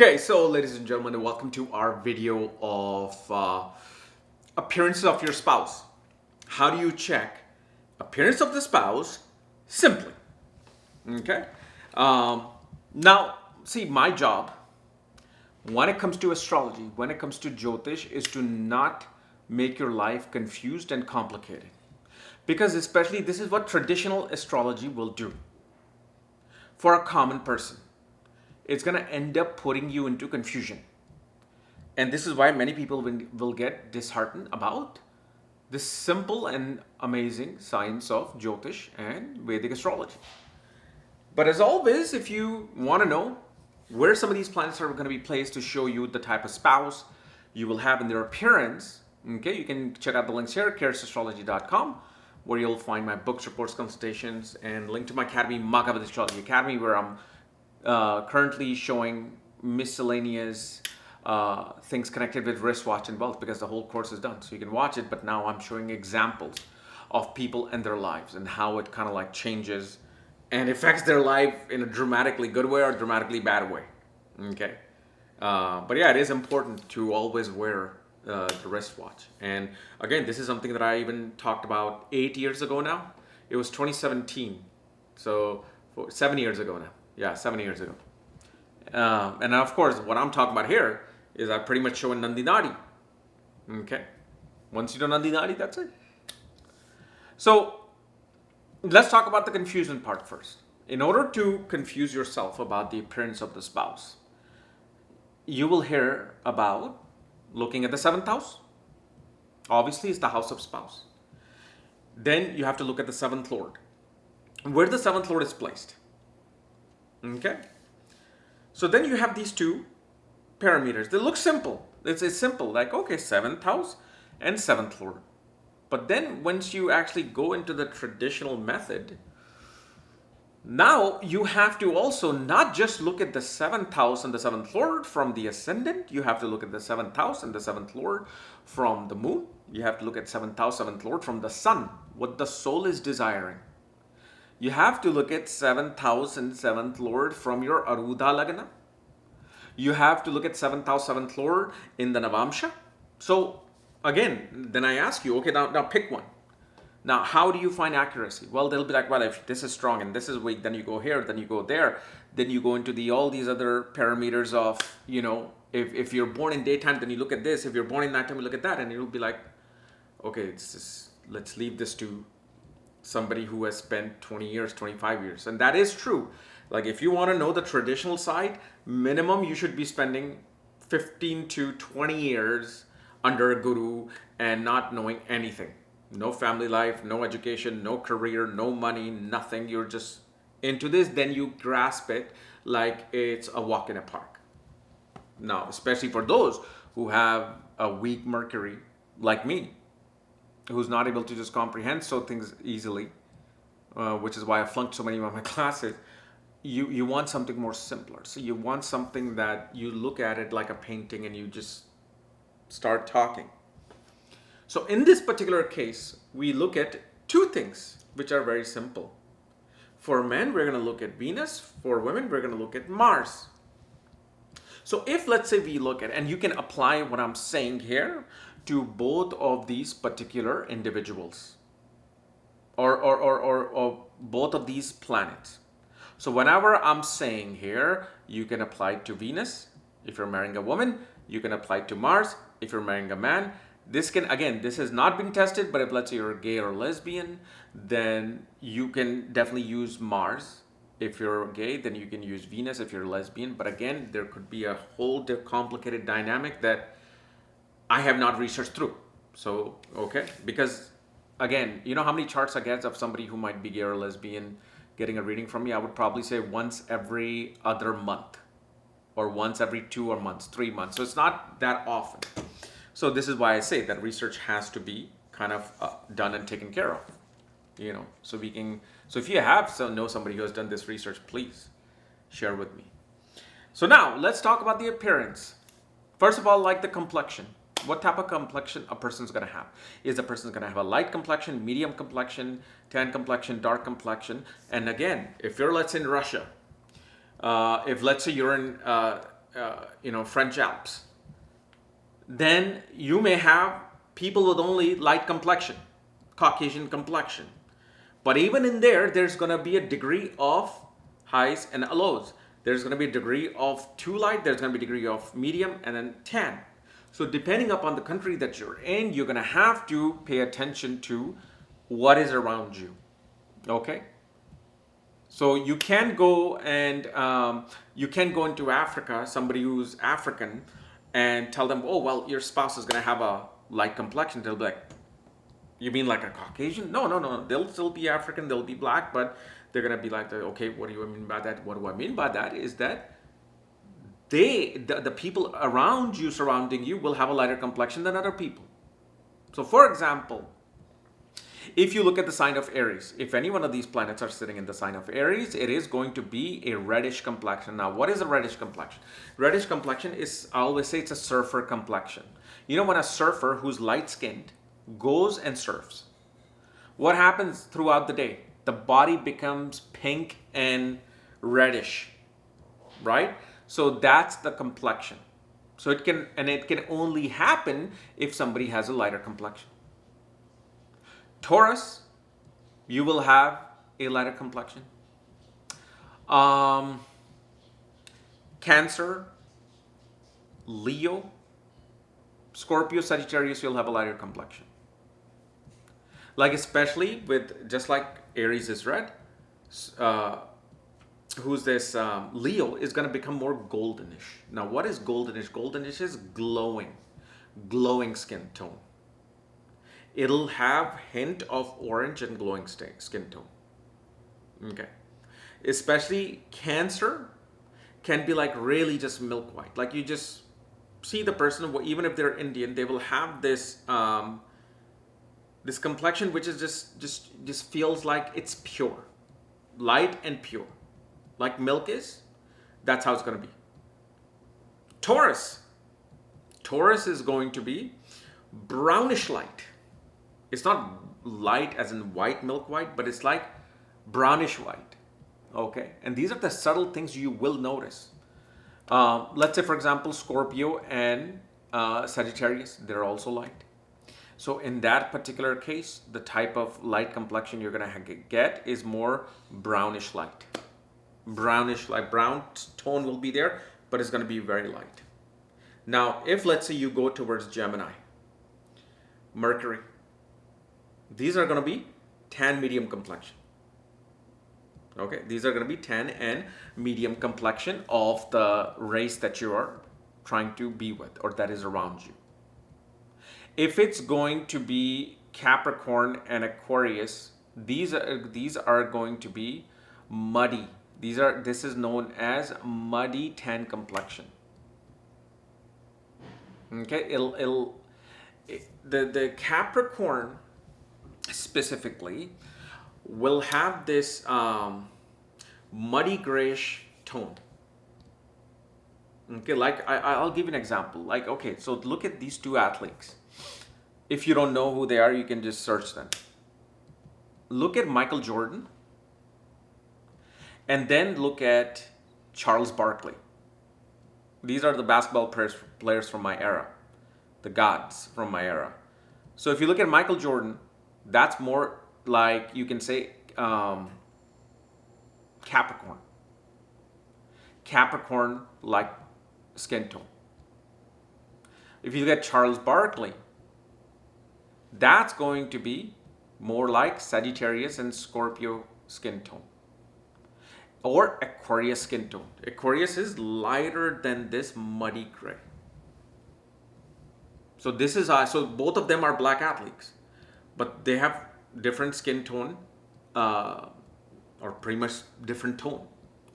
Okay, so ladies and gentlemen, welcome to our video of appearances of your spouse. How do you check appearance of the spouse? Simply. Okay. Now, see, my job when it comes to astrology, when it comes to Jyotish, is to not make your life confused and complicated. Because especially this is what traditional astrology will do for a common person. It's going to end up putting you into confusion. And this is why many people will get disheartened about this simple and amazing science of Jyotish and Vedic astrology. But as always, if you want to know where some of these planets are going to be placed to show you the type of spouse you will have in their appearance, okay, you can check out the links here, karasastrology.com, where you'll find my books, reports, consultations, and link to my academy, Magavad Astrology Academy, where I'm currently showing miscellaneous things connected with wristwatch and wealth, because the whole course is done. So you can watch it, but now I'm showing examples of people and their lives and how it kind of like changes and affects their life in a dramatically good way or dramatically bad way. Okay. But yeah, it is important to always wear the wristwatch. And again, this is something that I even talked about 8 years ago now. It was 2017. So 7 years ago now. Yeah, 7 years ago. And of course, what I'm talking about here is I pretty much show a Nandi Nadi. Okay. Once you know Nandi Nadi, that's it. So let's talk about the confusion part first. In order to confuse yourself about the appearance of the spouse, you will hear about looking at the seventh house. Obviously, it's the house of spouse. Then you have to look at the seventh lord. Where the seventh lord is placed. Okay. So then you have these two parameters. They look simple. It's simple. Like, okay, seventh house and seventh lord. But then once you actually go into the traditional method, now you have to also not just look at the seventh house and the seventh lord from the ascendant. You have to look at the seventh house and the seventh lord from the moon. You have to look at seventh house, seventh lord from the sun, what the soul is desiring. You have to look at seventh house and seventh lord from your Aruda Lagna. You have to look at seventh house, seventh lord in the Navamsha. So again, then I ask you, okay, now pick one. Now, how do you find accuracy? Well, they'll be like, well, if this is strong and this is weak, then you go here, then you go there. Then you go into all these other parameters of, if you're born in daytime, then you look at this. If you're born in nighttime, you look at that. And you'll be like, okay, let's leave this to somebody who has spent 20 years, 25 years. And that is true. Like, if you want to know the traditional side, minimum you should be spending 15 to 20 years under a guru and not knowing anything. No family life, no education, no career, no money, nothing. You're just into this. Then you grasp it like it's a walk in a park. Now, especially for those who have a weak Mercury, like me, who's not able to just comprehend so things easily, which is why I flunked so many of my classes. You want something more simpler. So you want something that you look at it like a painting and you just start talking. So in this particular case, we look at two things which are very simple. For men, we're going to look at Venus. For women, we're going to look at Mars. So if, let's say, we look at, and you can apply what I'm saying here to both of these particular individuals or both of these planets. So whenever I'm saying here, you can apply it to Venus. If you're marrying a woman, you can apply it to Mars. If you're marrying a man, this has not been tested, but if let's say you're gay or lesbian, then you can definitely use Mars. If you're gay, then you can use Venus if you're lesbian. But again, there could be a whole complicated dynamic that I have not researched through. So, okay, because again, you know how many charts I get of somebody who might be gay or lesbian getting a reading from me? I would probably say once every other month or once every 2 months, 3 months. So it's not that often. So this is why I say that research has to be kind of done and taken care of, so we can. So if you know somebody who has done this research, please share with me. So now let's talk about the appearance. First of all, like the complexion. What type of complexion a person's going to have? Is a person going to have a light complexion, medium complexion, tan complexion, dark complexion? And again, if you're, let's say, in Russia, if let's say you're in French Alps, then you may have people with only light complexion, Caucasian complexion. But even in there, there's going to be a degree of highs and lows. There's going to be a degree of too light, there's going to be a degree of medium, and then tan. So depending upon the country that you're in, you're going to have to pay attention to what is around you. Okay? So you can go into Africa, somebody who's African, and tell them, oh, well, your spouse is going to have a light complexion. They'll be like, you mean like a Caucasian? No. They'll still be African, they'll be black, but they're going to be like, okay, what do you mean by that? What do I mean by that is that the people around you, surrounding you, will have a lighter complexion than other people. So for example, if you look at the sign of Aries, if any one of these planets are sitting in the sign of Aries, it is going to be a reddish complexion. Now, what is a reddish complexion? Reddish complexion is, I always say, it's a surfer complexion. You know, when a surfer who's light-skinned goes and surfs, what happens throughout the day? The body becomes pink and reddish, right? So that's the complexion. So it can only happen if somebody has a lighter complexion. Taurus, you will have a lighter complexion. Cancer, Leo, Scorpio, Sagittarius, you'll have a lighter complexion. Like especially with, just like Aries is red, who's this? Leo is going to become more goldenish. Now, what is goldenish? Goldenish is glowing skin tone. It'll have hint of orange and glowing skin tone. Okay. Especially Cancer can be like really just milk white. Like you just see the person, even if they're Indian, they will have this this complexion which is just feels like it's pure, light and pure, like milk is. That's how it's going to be. Taurus is going to be brownish light. It's not light as in white, milk white, but it's like brownish white. Okay, and these are the subtle things you will notice. Let's say, for example, Scorpio and Sagittarius, they're also light. So in that particular case, the type of light complexion you're going to get is more brownish light. Brownish light, brown tone will be there, but it's going to be very light. Now, if let's say you go towards Gemini, Mercury, these are going to be tan medium complexion. Okay, these are going to be tan and medium complexion of the race that you are trying to be with or that is around you. If it's going to be Capricorn and Aquarius, these are going to be muddy. This is known as muddy tan complexion. Okay, the Capricorn specifically will have this muddy grayish tone. Okay, like I'll give you an example. Like, okay, so look at these two athletes. If you don't know who they are, you can just search them. Look at Michael Jordan, and then look at Charles Barkley. These are the basketball players from my era, the gods from my era. So if you look at Michael Jordan, that's more like, you can say, Capricorn. Capricorn-like skin tone. If you look at Charles Barkley, that's going to be more like Sagittarius and Scorpio skin tone. Or Aquarius skin tone. Aquarius is lighter than this muddy gray. So this is so both of them are black athletes, but they have different skin tone, or pretty much different tone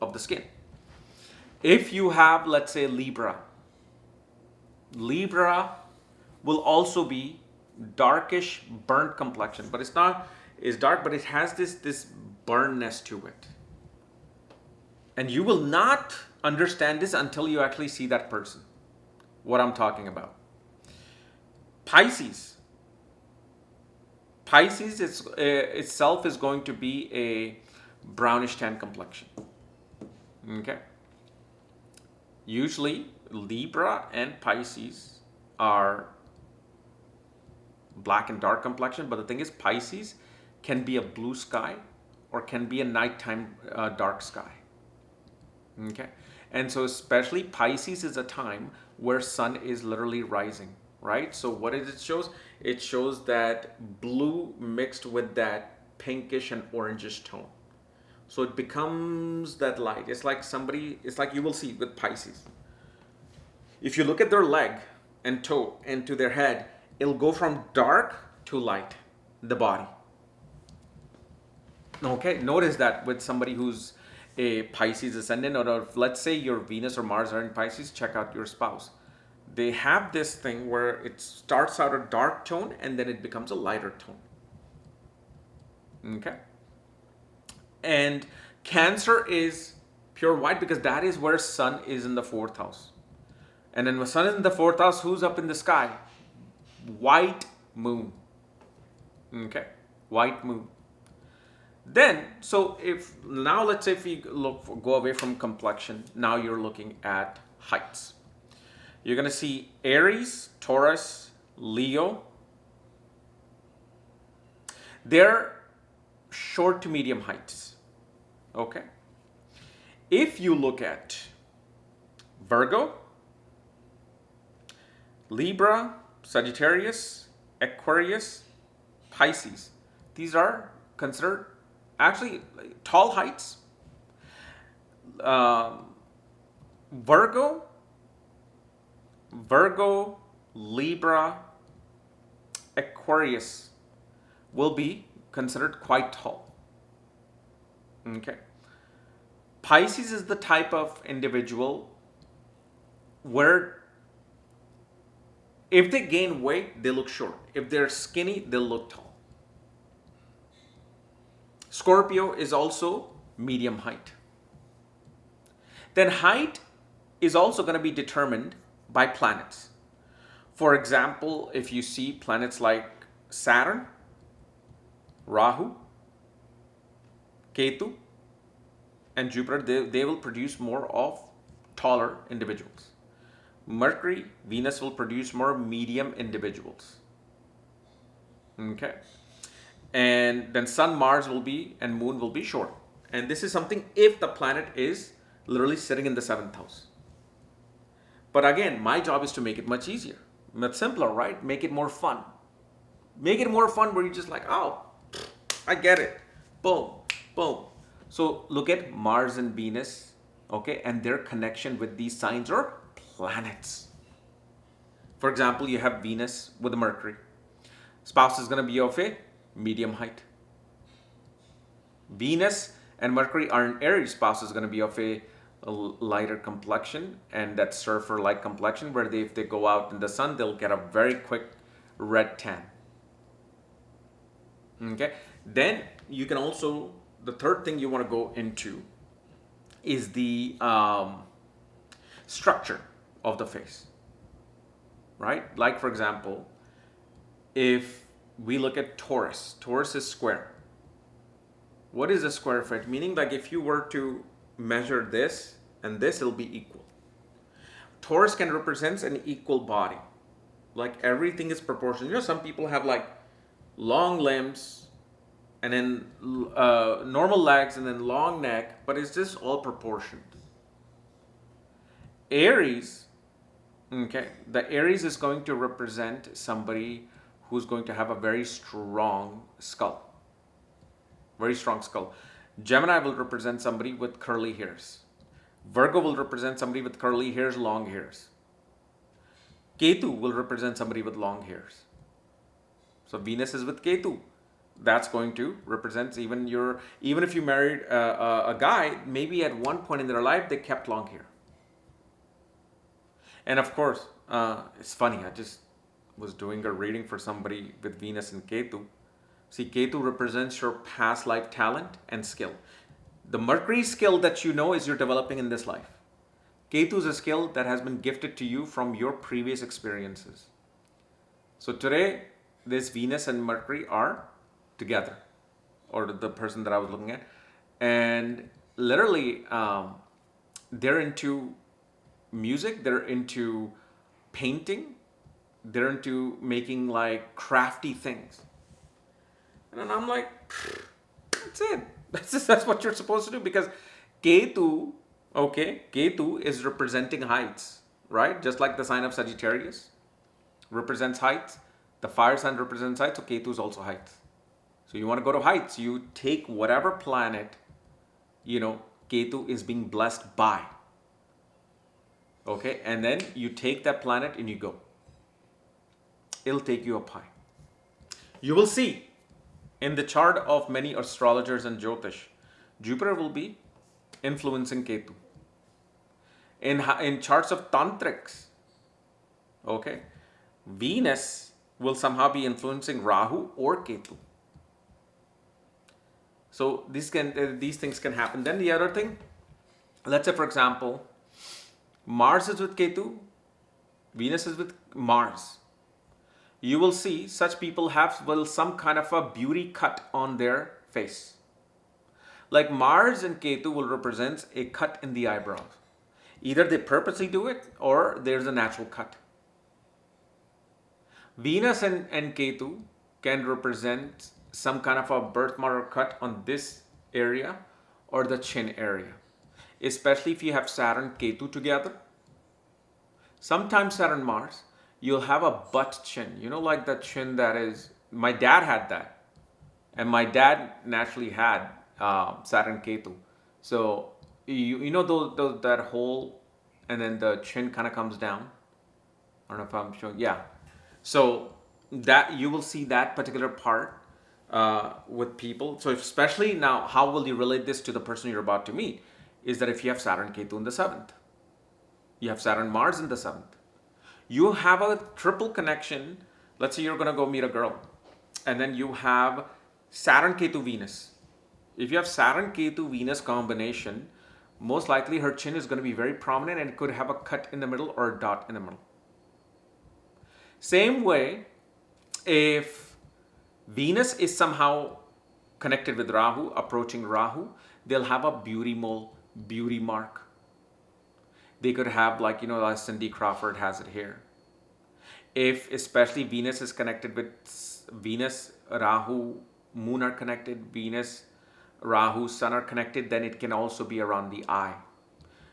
of the skin. If you have, let's say, Libra will also be darkish burnt complexion, but it's dark, but it has this burnness to it. And you will not understand this until you actually see that person, what I'm talking about. Pisces itself is going to be a brownish tan complexion. Okay. Usually Libra and Pisces are black and dark complexion, but the thing is Pisces can be a blue sky or can be a nighttime dark sky. Okay, and so especially Pisces is a time where sun is literally rising, right? So what is it shows? It shows that blue mixed with that pinkish and orangish tone. So it becomes that light. It's like you will see with Pisces. If you look at their leg and toe and to their head, it'll go from dark to light, the body. Okay, notice that with somebody who's a Pisces ascendant, or if, let's say your Venus or Mars are in Pisces, check out your spouse. They have this thing where it starts out a dark tone and then it becomes a lighter tone. Okay. And Cancer is pure white because that is where sun is in the fourth house. And then when sun is in the fourth house, who's up in the sky? White moon. Okay. White moon. Then, so if now let's say if we go away from complexion, now you're looking at heights. You're going to see Aries, Taurus, Leo. They're short to medium heights. Okay. If you look at Virgo, Libra, Sagittarius, Aquarius, Pisces, these are considered actually tall heights. Virgo, Libra, Aquarius will be considered quite tall. Okay. Pisces is the type of individual where if they gain weight, they look short. If they're skinny, they'll look tall. Scorpio is also medium height. Then height is also going to be determined by planets. For example, if you see planets like Saturn, Rahu, Ketu, and Jupiter, they will produce more of taller individuals. Mercury, Venus will produce more medium individuals. Okay. And then Sun, Mars will be, and Moon will be short. And this is something if the planet is literally sitting in the 7th house. But again, my job is to make it much easier, much simpler, right? Make it more fun. Make it more fun where you're just like, oh, I get it. Boom, boom. So look at Mars and Venus, okay, and their connection with these signs or planets. For example, you have Venus with Mercury. Spouse is going to be of a medium height. Venus and Mercury are in Aries. Spouse is going to be of a lighter complexion and that surfer-like complexion where if they go out in the sun, they'll get a very quick red tan. Okay. Then you can also, the third thing you want to go into is the structure of the face, right? Like for example, if we look at Taurus, Taurus is square. What is a square foot? Meaning like if you were to measure this and this, it'll be equal. Taurus can represent an equal body. Like everything is proportional. You know, some people have like long limbs and then normal legs and then long neck, but it's just all proportioned. Aries, okay, the Aries is going to represent somebody who's going to have a very strong skull. Very strong skull. Gemini will represent somebody with curly hairs. Virgo will represent somebody with curly hairs, long hairs. Ketu will represent somebody with long hairs. So Venus is with Ketu. That's going to represent even if you married a guy, maybe at one point in their life they kept long hair. And of course, it's funny. I just was doing a reading for somebody with Venus and Ketu. See, Ketu represents your past life talent and skill. The Mercury skill that you know is you're developing in this life. Ketu is a skill that has been gifted to you from your previous experiences. So today, this Venus and Mercury are together, or the person that I was looking at. And literally, they're into music, they're into painting, they're into making like crafty things. And then I'm like, that's it. That's what you're supposed to do, because Ketu, okay, Ketu is representing heights, right? Just like the sign of Sagittarius represents heights, the fire sign represents heights, so Ketu is also heights. So you want to go to heights, you take whatever planet, Ketu is being blessed by. Okay, and then you take that planet and you go. It'll take you up high. You will see in the chart of many astrologers and Jyotish, Jupiter will be influencing Ketu. In charts of tantrics, okay, Venus will somehow be influencing Rahu or Ketu. So these things can happen. Then the other thing, let's say for example, Mars is with Ketu, Venus is with Mars. You will see such people have some kind of a beauty cut on their face. Like Mars and Ketu will represent a cut in the eyebrows. Either they purposely do it or there's a natural cut. Venus and Ketu can represent some kind of a birthmark cut on this area or the chin area. Especially if you have Saturn Ketu together. Sometimes Saturn Mars, you'll have a butt chin. Like the chin that is, my dad had that. And my dad naturally had Saturn Ketu. So, those that hole and then the chin kind of comes down. I don't know if I'm showing, yeah. So that you will see that particular part with people. So especially now, how will you relate this to the person you're about to meet? Is that if you have Saturn Ketu in the 7th, you have Saturn Mars in the 7th, you have a triple connection. Let's say you're going to go meet a girl, and then you have Saturn Ketu Venus. If you have Saturn Ketu Venus combination, most likely her chin is going to be very prominent and it could have a cut in the middle or a dot in the middle. Same way, if Venus is somehow connected with Rahu, approaching Rahu, they'll have a beauty mole, beauty mark. They could have like Cindy Crawford has it here. If especially Venus is connected with Venus, Rahu, Moon are connected, Venus, Rahu, Sun are connected, then it can also be around the eye.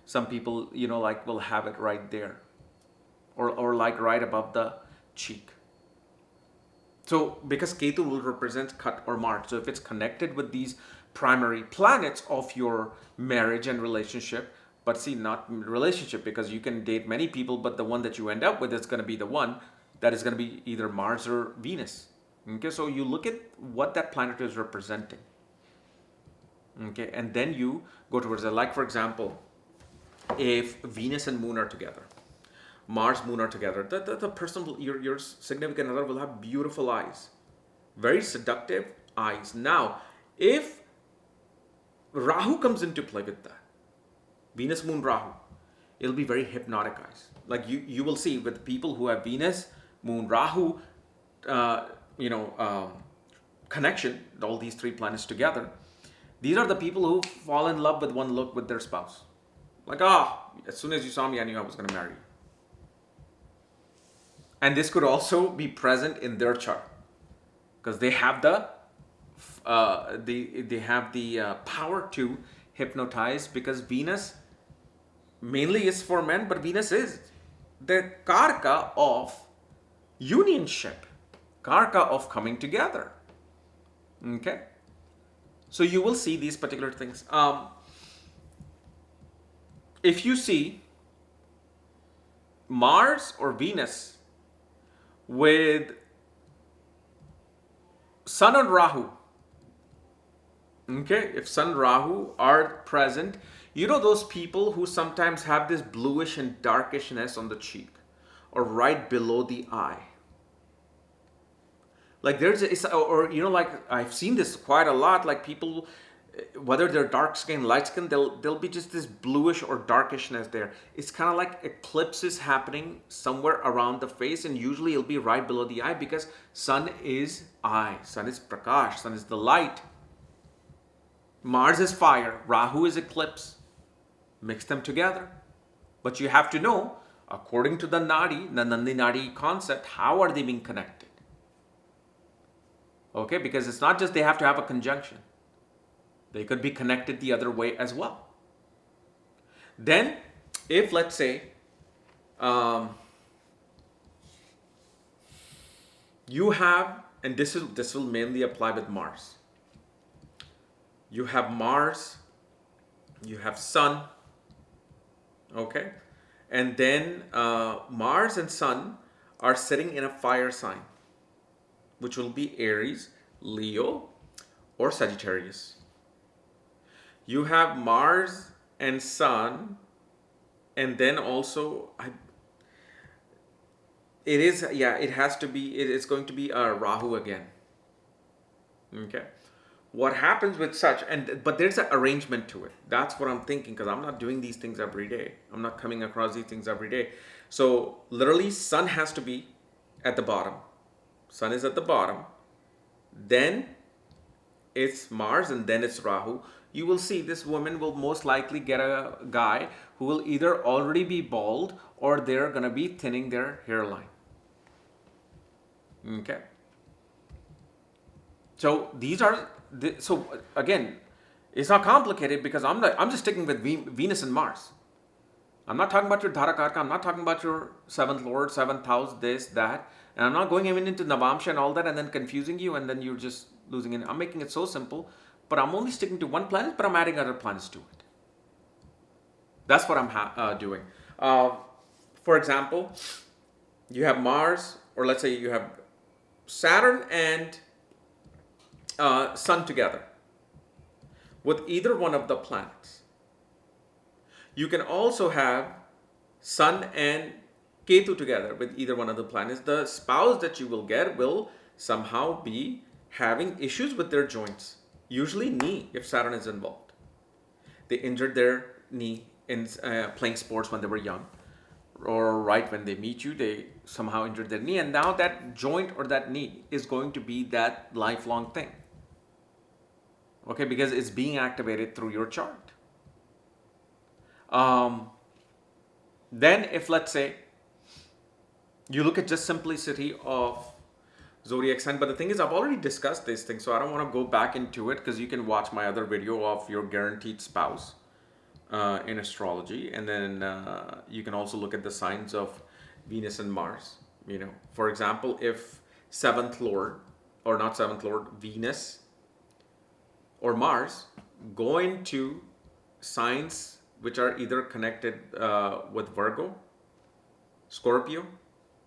Some people, will have it right there. Or like right above the cheek. So because Ketu will represent cut or mark. So if it's connected with these primary planets of your marriage and relationship, but see, not relationship, because you can date many people, but the one that you end up with is going to be the one that is going to be either Mars or Venus. Okay, so you look at what that planet is representing. Okay, and then you go towards it. Like for example, if Venus and Moon are together, Mars, Moon are together, the person, your significant other will have beautiful eyes. Very seductive eyes. Now, if Rahu comes into play with that, Venus, Moon, Rahu, it'll be very hypnotic eyes. Like you will see with people who have Venus, Moon, Rahu, connection, all these three planets together, these are the people who fall in love with one look with their spouse. Like, as soon as you saw me, I knew I was going to marry you. And this could also be present in their chart, because they have the power to hypnotize, because Venus mainly is for men, but Venus is the karka of unionship, karka of coming together. Okay, so you will see these particular things. If you see Mars or Venus with Sun and Rahu, okay, if Sun and Rahu are present, those people who sometimes have this bluish and darkishness on the cheek or right below the eye. Like like I've seen this quite a lot, like people, whether they're dark skin, light skin, there'll be just this bluish or darkishness there. It's kind of like eclipses happening somewhere around the face, and usually it'll be right below the eye, because Sun is eye, Sun is prakash, Sun is the light. Mars is fire, Rahu is eclipse. Mix them together. But you have to know, according to the Nadi, the Nandi Nadi concept, how are they being connected? Okay, because it's not just they have to have a conjunction. They could be connected the other way as well. Then, if let's say, you have, and this will mainly apply with Mars. You have Mars, you have Sun, okay? And then Mars and Sun are sitting in a fire sign, which will be Aries, Leo, or Sagittarius. You have Mars and Sun, and then also, it's going to be Rahu again. Okay. What happens with such, but there's an arrangement to it. That's what I'm thinking, because I'm not doing these things every day. I'm not coming across these things every day. So literally, Sun has to be at the bottom. Sun is at the bottom. Then it's Mars, and then it's Rahu. You will see this woman will most likely get a guy who will either already be bald or they're going to be thinning their hairline. Okay. So these are, so again, it's not complicated because I'm just sticking with Venus and Mars. I'm not talking about your Dharakarka. I'm not talking about your 7th Lord, 7th house, this, that. And I'm not going even into Navamsha and all that and then confusing you and then you're just losing it. I'm making it so simple, but I'm only sticking to one planet, but I'm adding other planets to it. That's what I'm doing. For example, you have Mars, or let's say you have Saturn and Sun together with either one of the planets. You can also have Sun and Ketu together with either one of the planets. The spouse that you will get will somehow be having issues with their joints. Usually knee, if Saturn is involved. They injured their knee in playing sports when they were young. Or right when they meet you, they somehow injured their knee. And now that joint or that knee is going to be that lifelong thing. Okay, because it's being activated through your chart. Then if let's say you look at just simplicity of zodiac sign, but the thing is I've already discussed this thing, so I don't want to go back into it because you can watch my other video of your guaranteed spouse in astrology, and then you can also look at the signs of Venus and Mars. You know, for example, if 7th Lord, or not 7th Lord, Venus or Mars go into signs which are either connected with Virgo, Scorpio,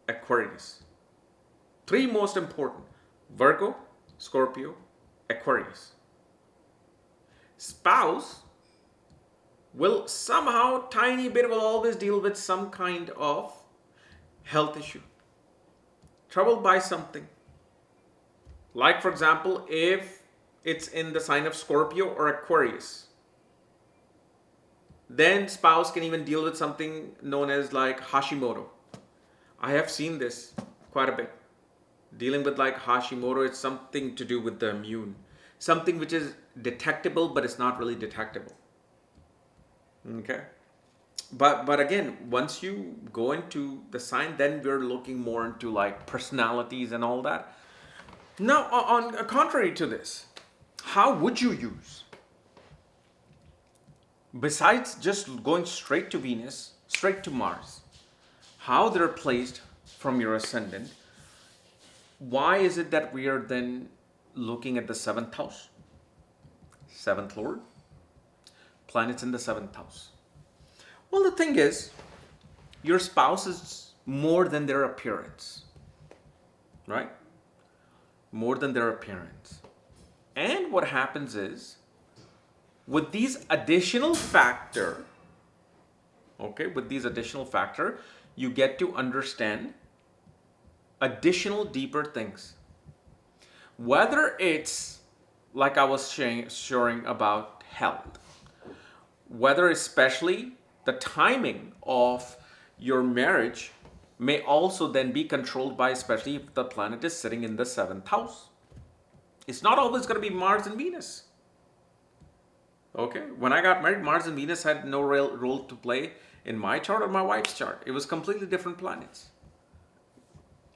Aquarius. 3 most important: Virgo, Scorpio, Aquarius. Spouse will somehow, tiny bit, will always deal with some kind of health issue. Troubled by something. Like for example, if it's in the sign of Scorpio or Aquarius, then spouse can even deal with something known as like Hashimoto. I have seen this quite a bit. Dealing with like Hashimoto, it's something to do with the immune. Something which is detectable, but it's not really detectable. Okay. But again, once you go into the sign, then we're looking more into like personalities and all that. Now, on contrary to this, how would you use, besides just going straight to Venus, straight to Mars, how they're placed from your ascendant? Why is it that we are then looking at the 7th house? 7th Lord, planets in the 7th house. Well, the thing is, your spouse is more than their appearance, right? More than their appearance. And what happens is, with these additional factor, you get to understand additional deeper things. Whether it's, like I was sharing about health, whether especially the timing of your marriage may also then be controlled by, especially if the planet is sitting in the 7th house. It's not always going to be Mars and Venus. Okay, when I got married, Mars and Venus had no real role to play in my chart or my wife's chart. It was completely different planets.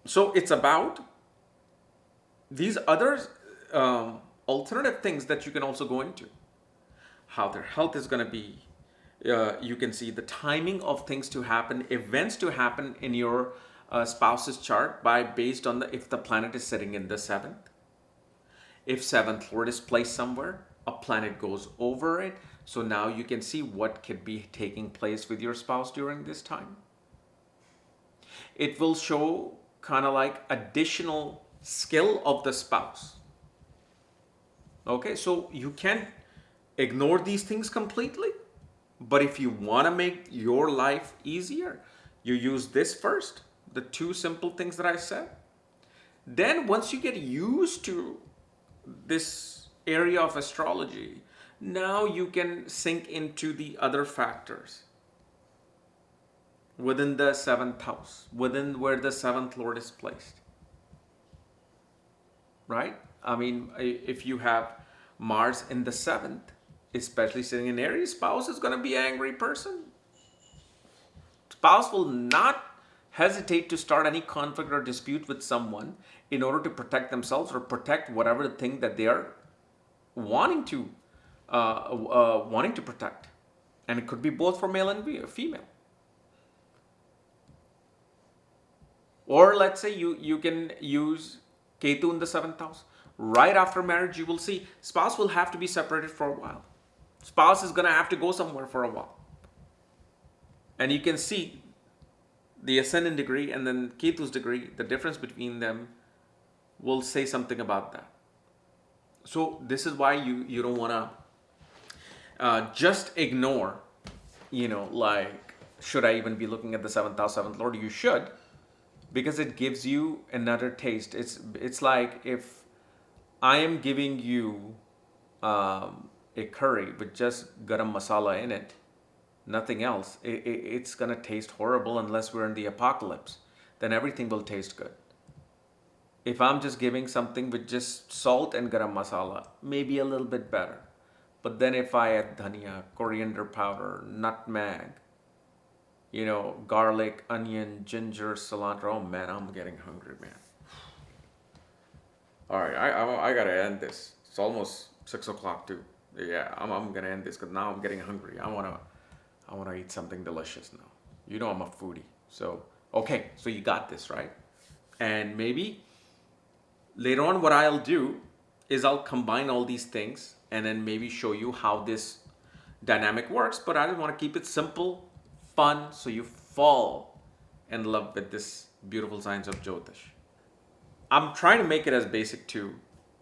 So it's about these other alternative things that you can also go into. How their health is going to be. You can see the timing of things to happen, events to happen in your spouse's chart by based on if the planet is sitting in the seventh. If seventh lord is placed somewhere, a planet goes over it. So now you can see what could be taking place with your spouse during this time. It will show kind of like additional skill of the spouse. Okay, so you can't ignore these things completely. But if you want to make your life easier, you use this first, the two simple things that I said. Then once you get used to this area of astrology, now you can sink into the other factors within the seventh house, within where the seventh lord is placed. Right? I mean, if you have Mars in the seventh, especially sitting in Aries, spouse is going to be an angry person. Spouse will not hesitate to start any conflict or dispute with someone in order to protect themselves or protect whatever thing that they are wanting to protect. And it could be both for male and female. Or let's say you can use Ketu in the seventh house. Right after marriage, you will see spouse will have to be separated for a while. Spouse is going to have to go somewhere for a while. And you can see the ascendant degree and then Ketu's degree, the difference between them will say something about that. So this is why you don't want to just ignore, like, should I even be looking at the seventh house, seventh lord? You should, because it gives you another taste. It's like if I am giving you a curry with just garam masala in it, nothing else, it's going to taste horrible unless we're in the apocalypse. Then everything will taste good. If I'm just giving something with just salt and garam masala, maybe a little bit better. But then if I add dhania, coriander powder, nutmeg, garlic, onion, ginger, cilantro, oh man, I'm getting hungry, man. All right, I gotta end this. It's almost 6 o'clock too. Yeah, I'm gonna end this because now I'm getting hungry. I wanna eat something delicious now. I'm a foodie. So okay, so you got this, right? And maybe later on, what I'll do is I'll combine all these things and then maybe show you how this dynamic works. But I just want to keep it simple, fun, so you fall in love with this beautiful science of Jyotish. I'm trying to make it as basic to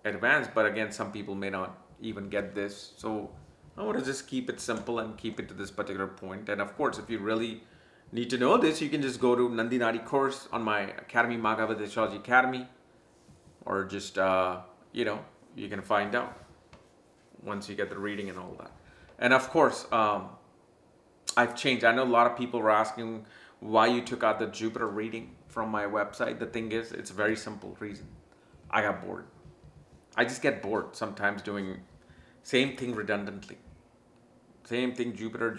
advanced, but again, some people may not even get this. So I want to just keep it simple and keep it to this particular point. And of course, if you really need to know this, you can just go to Nandi Nadi course on my Academy, Magavad Astrology Academy, or just, you can find out once you get the reading and all that. And of course, I've changed. I know a lot of people were asking why you took out the Jupiter reading from my website. The thing is, it's a very simple reason. I got bored. I just get bored sometimes doing same thing redundantly. Same thing, Jupiter.